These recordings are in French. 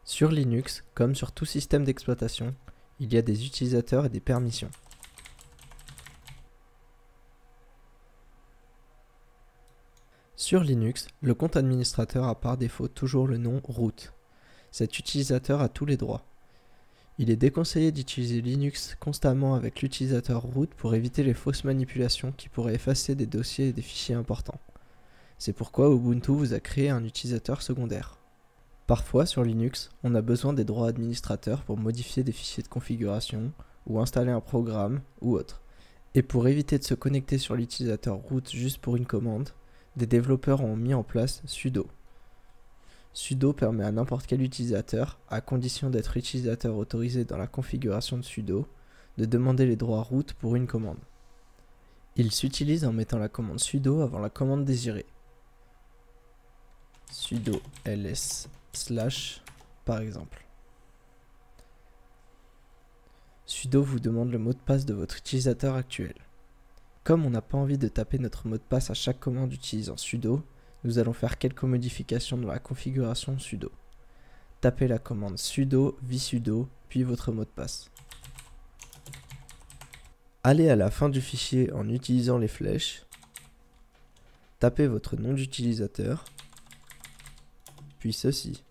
Sur Linux, comme sur tout système d'exploitation, il y a des utilisateurs et des permissions. Sur Linux, le compte administrateur a par défaut toujours le nom root. Cet utilisateur a tous les droits. Il est déconseillé d'utiliser Linux constamment avec l'utilisateur root pour éviter les fausses manipulations qui pourraient effacer des dossiers et des fichiers importants. C'est pourquoi Ubuntu vous a créé un utilisateur secondaire. Parfois, sur Linux, on a besoin des droits administrateurs pour modifier des fichiers de configuration, ou installer un programme, ou autre. Et pour éviter de se connecter sur l'utilisateur root juste pour une commande, des développeurs ont mis en place sudo. Sudo permet à n'importe quel utilisateur, à condition d'être utilisateur autorisé dans la configuration de sudo, de demander les droits root pour une commande. Il s'utilise en mettant la commande sudo avant la commande désirée. Sudo ls / par exemple. Sudo vous demande le mot de passe de votre utilisateur actuel. Comme on n'a pas envie de taper notre mot de passe à chaque commande utilisant sudo, nous allons faire quelques modifications dans la configuration sudo. Tapez la commande sudo vsudo puis votre mot de passe. Allez à la fin du fichier en utilisant les flèches. Tapez votre nom d'utilisateur, puis ceci.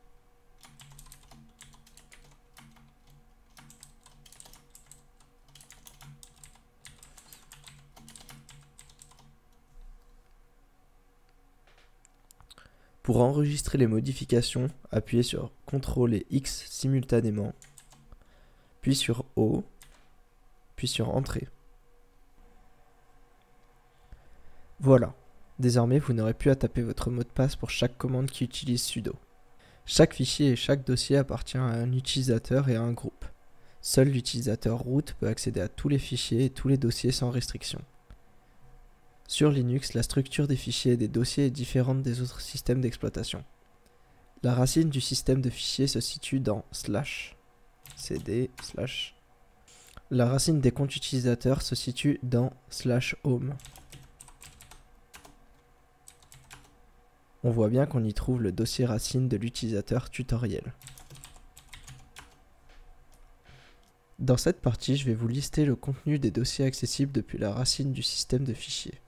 Pour enregistrer les modifications, appuyez sur CTRL et X simultanément, puis sur O, puis sur Entrée. Voilà, désormais vous n'aurez plus à taper votre mot de passe pour chaque commande qui utilise sudo. Chaque fichier et chaque dossier appartient à un utilisateur et à un groupe. Seul l'utilisateur root peut accéder à tous les fichiers et tous les dossiers sans restriction. Sur Linux, la structure des fichiers et des dossiers est différente des autres systèmes d'exploitation. La racine du système de fichiers se situe dans /cd/. La racine des comptes utilisateurs se situe dans /home. On voit bien qu'on y trouve le dossier racine de l'utilisateur tutoriel. Dans cette partie, je vais vous lister le contenu des dossiers accessibles depuis la racine du système de fichiers.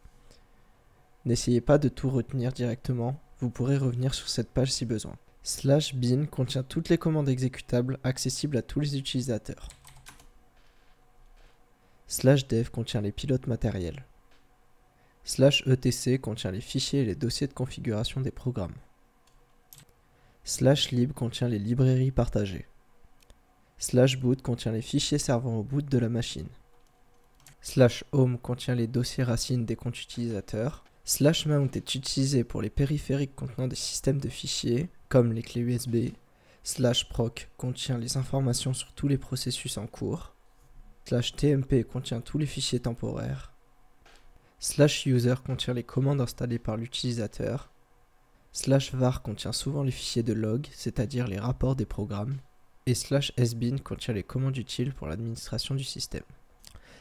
N'essayez pas de tout retenir directement, vous pourrez revenir sur cette page si besoin. /bin contient toutes les exécutables accessibles à tous les utilisateurs. /dev contient les pilotes matériels. /etc contient les fichiers et les dossiers de configuration des programmes. /lib contient les librairies partagées. /boot contient les fichiers servant au boot de la machine. /home contient les dossiers racines des comptes utilisateurs. /mount est utilisé pour les périphériques contenant des systèmes de fichiers, comme les clés USB. /proc contient les informations sur tous les processus en cours. /tmp contient tous les fichiers temporaires. /user contient les commandes installées par l'utilisateur. /var contient souvent les fichiers de log, c'est-à-dire les rapports des programmes. Et /sbin contient les commandes utiles pour l'administration du système.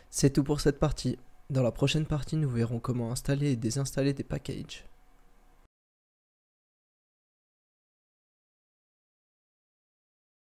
C'est tout pour cette partie. Dans la prochaine partie, nous verrons comment installer et désinstaller des packages.